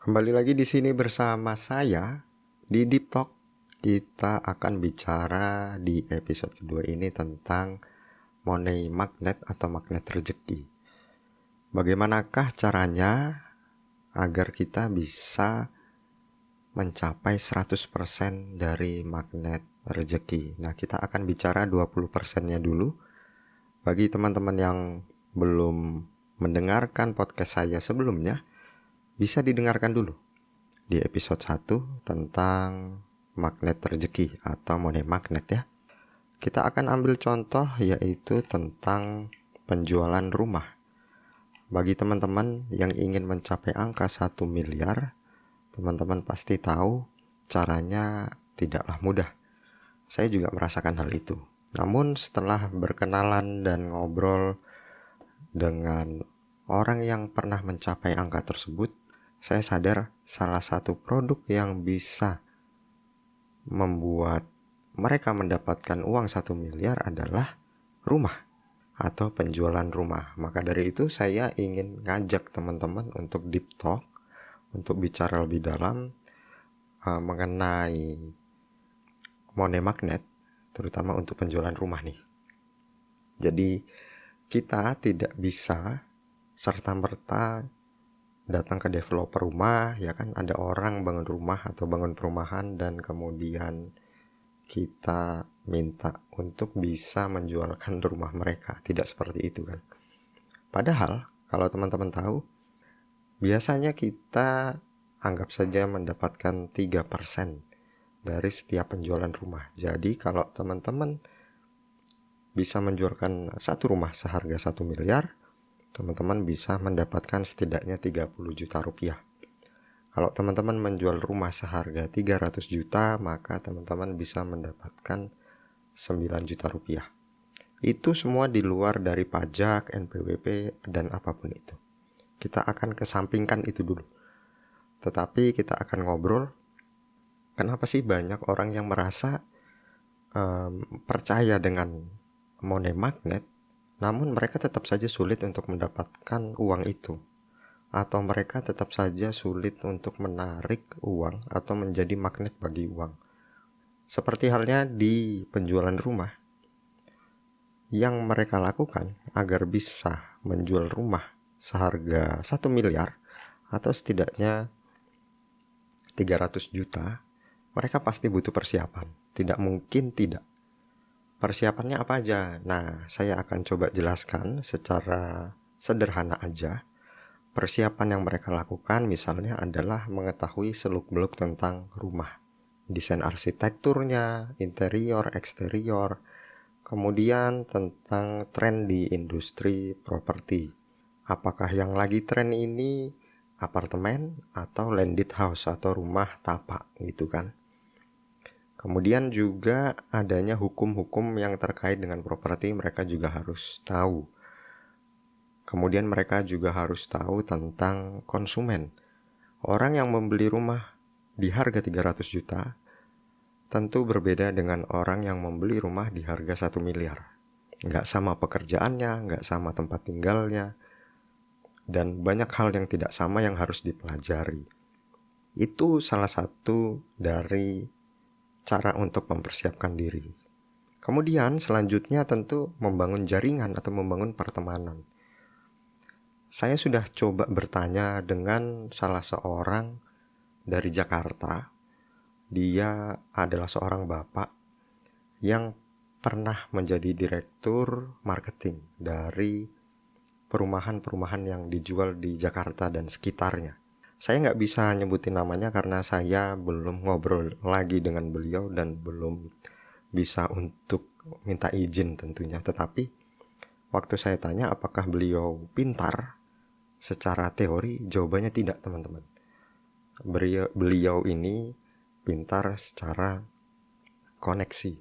Kembali lagi di sini bersama saya di Deep Talk. Kita akan bicara di episode kedua ini tentang money magnet atau magnet rezeki. Bagaimanakah caranya agar kita bisa mencapai 100% dari magnet rezeki? Nah, kita akan bicara 20%-nya dulu. Bagi teman-teman yang belum mendengarkan podcast saya sebelumnya, bisa didengarkan dulu di episode 1 tentang magnet rezeki atau money magnet ya. Kita akan ambil contoh yaitu tentang penjualan rumah. Bagi teman-teman yang ingin mencapai angka 1 miliar, teman-teman pasti tahu caranya tidaklah mudah. Saya juga merasakan hal itu. Namun setelah berkenalan dan ngobrol dengan orang yang pernah mencapai angka tersebut, saya sadar salah satu produk yang bisa membuat mereka mendapatkan uang 1 miliar adalah rumah atau penjualan rumah. Maka dari itu saya ingin ngajak teman-teman untuk deep talk, untuk bicara lebih dalam mengenai money magnet, terutama untuk penjualan rumah nih. Jadi kita tidak bisa serta-merta datang ke developer rumah, ya kan, ada orang bangun rumah atau bangun perumahan dan kemudian kita minta untuk bisa menjualkan rumah mereka. Tidak seperti itu kan. Padahal kalau teman-teman tahu, biasanya kita anggap saja mendapatkan 3% dari setiap penjualan rumah. Jadi kalau teman-teman bisa menjualkan satu rumah seharga 1 miliar, teman-teman bisa mendapatkan setidaknya 30 juta rupiah. Kalau teman-teman menjual rumah seharga 300 juta, maka teman-teman bisa mendapatkan 9 juta rupiah. Itu semua di luar dari pajak, NPWP, dan apapun itu. Kita akan kesampingkan itu dulu. Tetapi kita akan ngobrol, kenapa sih banyak orang yang merasa percaya dengan money magnet, namun mereka tetap saja sulit untuk mendapatkan uang itu, atau mereka tetap saja sulit untuk menarik uang atau menjadi magnet bagi uang. Seperti halnya di penjualan rumah, yang mereka lakukan agar bisa menjual rumah seharga 1 miliar atau setidaknya 300 juta, mereka pasti butuh persiapan. Tidak mungkin tidak. Persiapannya apa aja? Nah, saya akan coba jelaskan secara sederhana aja. Persiapan yang mereka lakukan misalnya adalah mengetahui seluk-beluk tentang rumah. Desain arsitekturnya, interior, eksterior. Kemudian tentang tren di industri properti. Apakah yang lagi tren ini apartemen atau landed house atau rumah tapak gitu kan. Kemudian juga adanya hukum-hukum yang terkait dengan properti, mereka juga harus tahu. Kemudian mereka juga harus tahu tentang konsumen. Orang yang membeli rumah di harga 300 juta tentu berbeda dengan orang yang membeli rumah di harga 1 miliar. Nggak sama pekerjaannya, nggak sama tempat tinggalnya, dan banyak hal yang tidak sama yang harus dipelajari. Itu salah satu dari cara untuk mempersiapkan diri. Kemudian selanjutnya tentu membangun jaringan atau membangun pertemanan. Saya sudah coba bertanya dengan salah seorang dari Jakarta. Dia adalah seorang bapak yang pernah menjadi direktur marketing dari perumahan-perumahan yang dijual di Jakarta dan sekitarnya. Saya nggak bisa nyebutin namanya karena saya belum ngobrol lagi dengan beliau dan belum bisa untuk minta izin tentunya. Tetapi waktu saya tanya apakah beliau pintar secara teori, jawabannya tidak, teman-teman. Beliau ini pintar secara koneksi,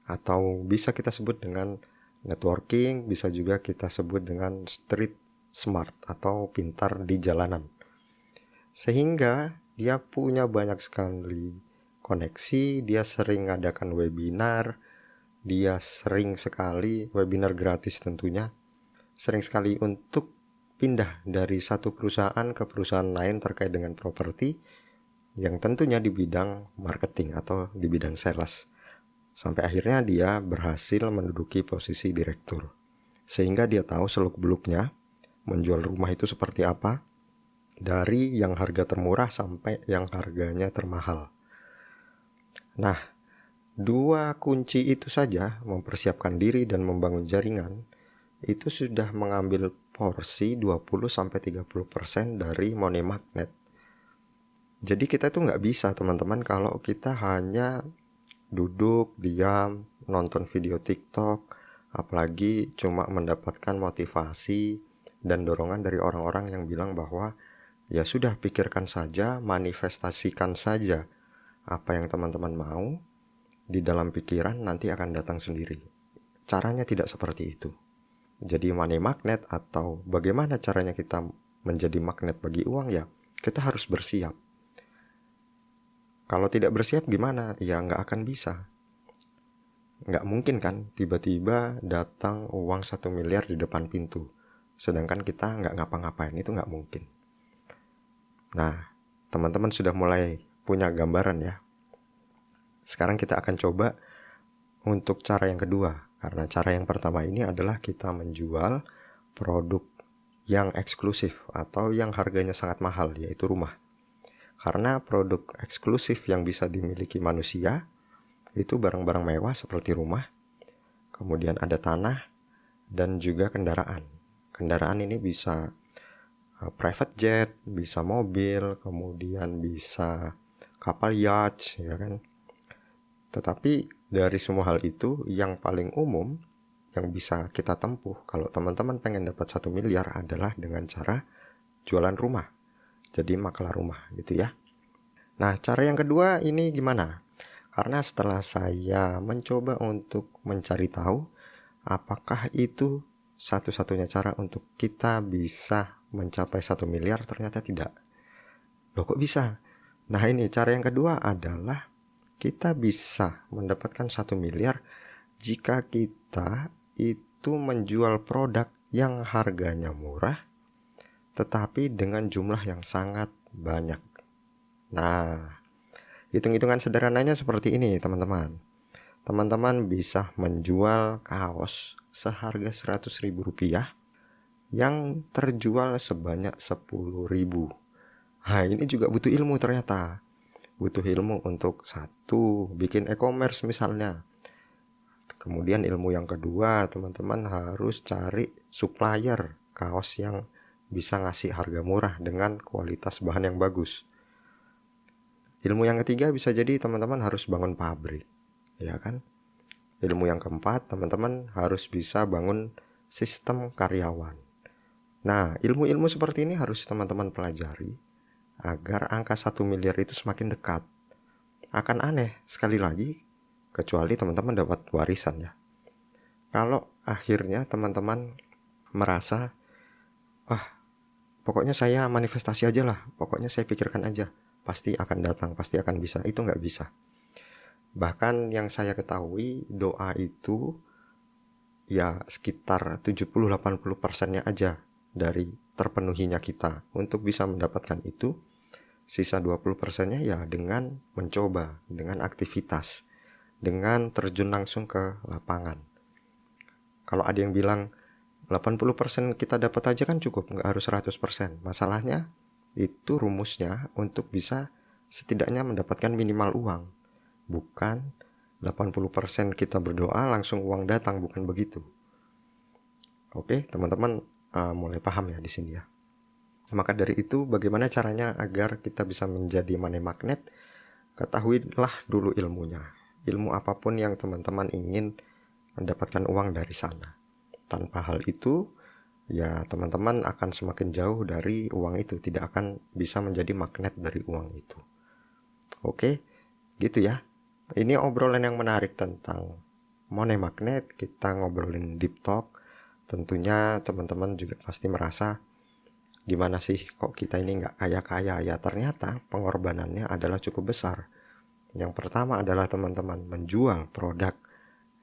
atau bisa kita sebut dengan networking, bisa juga kita sebut dengan street smart atau pintar di jalanan. Sehingga dia punya banyak sekali koneksi, dia sering ngadakan webinar, dia sering sekali webinar gratis tentunya, sering sekali untuk pindah dari satu perusahaan ke perusahaan lain terkait dengan properti yang tentunya di bidang marketing atau di bidang sales. Sampai akhirnya dia berhasil menduduki posisi direktur. Sehingga dia tahu seluk-beluknya menjual rumah itu seperti apa, dari yang harga termurah sampai yang harganya termahal. Nah, dua kunci itu saja, mempersiapkan diri dan membangun jaringan, itu sudah mengambil porsi 20-30% dari money magnet. Jadi kita tuh nggak bisa teman-teman kalau kita hanya duduk, diam, nonton video TikTok, apalagi cuma mendapatkan motivasi dan dorongan dari orang-orang yang bilang bahwa ya sudah, pikirkan saja, manifestasikan saja apa yang teman-teman mau di dalam pikiran, nanti akan datang sendiri. Caranya tidak seperti itu. Jadi money magnet atau bagaimana caranya kita menjadi magnet bagi uang, ya kita harus bersiap. Kalau tidak bersiap gimana? Ya nggak akan bisa. Nggak mungkin kan tiba-tiba datang uang 1 miliar di depan pintu, sedangkan kita nggak ngapa-ngapain, itu nggak mungkin. Nah, teman-teman sudah mulai punya gambaran ya. Sekarang kita akan coba untuk cara yang kedua. Karena cara yang pertama ini adalah kita menjual produk yang eksklusif atau yang harganya sangat mahal, yaitu rumah. Karena produk eksklusif yang bisa dimiliki manusia itu barang-barang mewah seperti rumah, kemudian ada tanah, dan juga kendaraan. Kendaraan ini bisa private jet, bisa mobil, kemudian bisa kapal yacht, ya kan. Tetapi dari semua hal itu, yang paling umum yang bisa kita tempuh kalau teman-teman pengen dapat 1 miliar adalah dengan cara jualan rumah. Jadi makelar rumah gitu ya. Nah, cara yang kedua ini gimana? Karena setelah saya mencoba untuk mencari tahu apakah itu satu-satunya cara untuk kita bisa mencapai 1 miliar, ternyata tidak. Loh kok bisa? Nah ini cara yang kedua adalah kita bisa mendapatkan 1 miliar jika kita itu menjual produk yang harganya murah tetapi dengan jumlah yang sangat banyak. Nah, hitung-hitungan sederhananya seperti ini teman-teman. Teman-teman bisa menjual kaos seharga 100.000 rupiah yang terjual sebanyak 10.000. Nah ini juga butuh ilmu ternyata. Butuh ilmu untuk satu, bikin e-commerce misalnya. Kemudian ilmu yang kedua, teman-teman harus cari supplier kaos yang bisa ngasih harga murah dengan kualitas bahan yang bagus. Ilmu yang ketiga bisa jadi teman-teman harus bangun pabrik, ya kan? Ilmu yang keempat, teman-teman harus bisa bangun sistem karyawan. Nah, ilmu-ilmu seperti ini harus teman-teman pelajari agar angka 1 miliar itu semakin dekat. Akan aneh sekali lagi, kecuali teman-teman dapat warisan ya. Kalau akhirnya teman-teman merasa, wah, pokoknya saya manifestasi aja lah, pokoknya saya pikirkan aja, pasti akan datang, pasti akan bisa. Itu nggak bisa. Bahkan yang saya ketahui, doa itu ya sekitar 70-80%-nya aja dari terpenuhinya kita. Untuk bisa mendapatkan itu, sisa 20%-nya ya dengan mencoba, dengan aktivitas, dengan terjun langsung ke lapangan. Kalau ada yang bilang 80% kita dapat aja kan cukup, nggak harus 100%. Masalahnya itu rumusnya untuk bisa setidaknya mendapatkan minimal uang. Bukan 80% kita berdoa langsung uang datang, bukan begitu. Oke, teman-teman mulai paham ya di sini ya. Maka dari itu, bagaimana caranya agar kita bisa menjadi money magnet? Ketahuilah dulu ilmunya. Ilmu apapun yang teman-teman ingin mendapatkan uang dari sana. Tanpa hal itu, ya teman-teman akan semakin jauh dari uang itu, tidak akan bisa menjadi magnet dari uang itu. Oke, gitu ya. Ini obrolan yang menarik tentang money magnet. Kita ngobrolin deep talk. Tentunya teman-teman juga pasti merasa, gimana sih kok kita ini nggak kaya-kaya ya? Ternyata pengorbanannya adalah cukup besar. Yang pertama adalah teman-teman menjual produk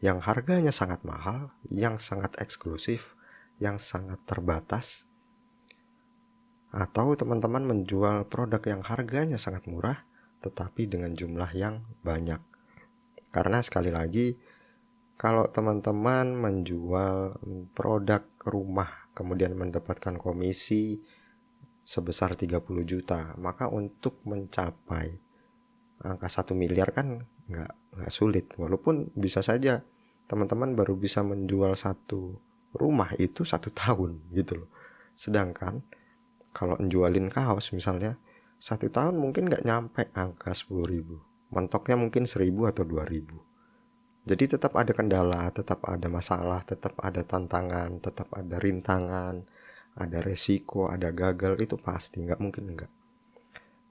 yang harganya sangat mahal, yang sangat eksklusif, yang sangat terbatas, Atau teman-teman menjual produk yang harganya sangat murah tetapi dengan jumlah yang banyak. Karena sekali lagi, kalau teman-teman menjual produk rumah kemudian mendapatkan komisi sebesar 30 juta, maka untuk mencapai angka 1 miliar kan nggak sulit. Walaupun bisa saja teman-teman baru bisa menjual satu rumah itu 1 tahun gitu loh. Sedangkan kalau menjualin kaos misalnya 1 tahun mungkin nggak nyampe angka 10.000, mentoknya mungkin 1.000 atau 2.000. Jadi tetap ada kendala, tetap ada masalah, tetap ada tantangan, tetap ada rintangan, ada resiko, ada gagal, itu pasti, nggak mungkin enggak.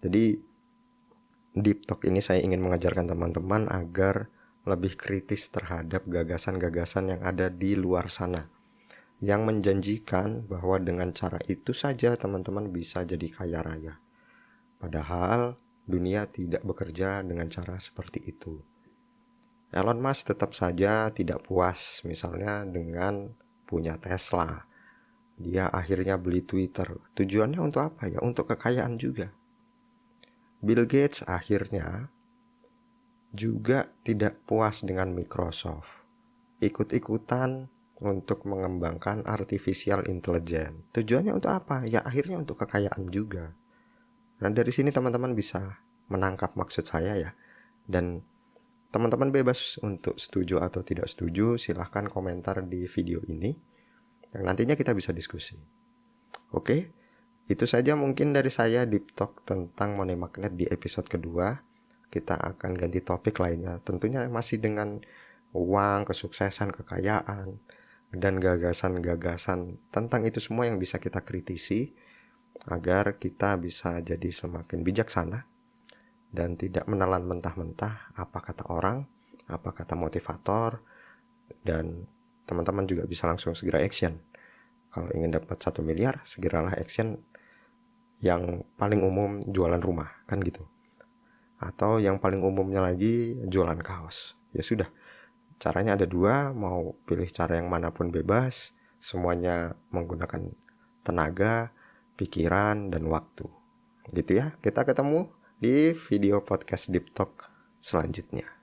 Jadi Deep Talk ini saya ingin mengajarkan teman-teman agar lebih kritis terhadap gagasan-gagasan yang ada di luar sana, yang menjanjikan bahwa dengan cara itu saja teman-teman bisa jadi kaya raya. Padahal dunia tidak bekerja dengan cara seperti itu. Elon Musk tetap saja tidak puas misalnya dengan punya Tesla. Dia akhirnya beli Twitter. Tujuannya untuk apa ya? Untuk kekayaan juga. Bill Gates akhirnya juga tidak puas dengan Microsoft. Ikut-ikutan untuk mengembangkan artificial intelligence. Tujuannya untuk apa? Ya akhirnya untuk kekayaan juga. Nah dari sini teman-teman bisa menangkap maksud saya ya. Dan teman-teman bebas untuk setuju atau tidak setuju. Silahkan komentar di video ini, yang nantinya kita bisa diskusi. Oke, itu saja mungkin dari saya Deep Talk tentang money magnet di episode kedua. Kita akan ganti topik lainnya, tentunya masih dengan uang, kesuksesan, kekayaan, dan gagasan-gagasan tentang itu semua yang bisa kita kritisi agar kita bisa jadi semakin bijaksana dan tidak menelan mentah-mentah apa kata orang, apa kata motivator, dan teman-teman juga bisa langsung segera action. Kalau ingin dapat 1 miliar, segeralah action. Yang paling umum jualan rumah, kan gitu. Atau yang paling umumnya lagi jualan kaos. Ya sudah, caranya ada 2, mau pilih cara yang manapun bebas. Semuanya menggunakan tenaga, pikiran, dan waktu. Gitu ya, kita ketemu di video podcast Deep Talk selanjutnya.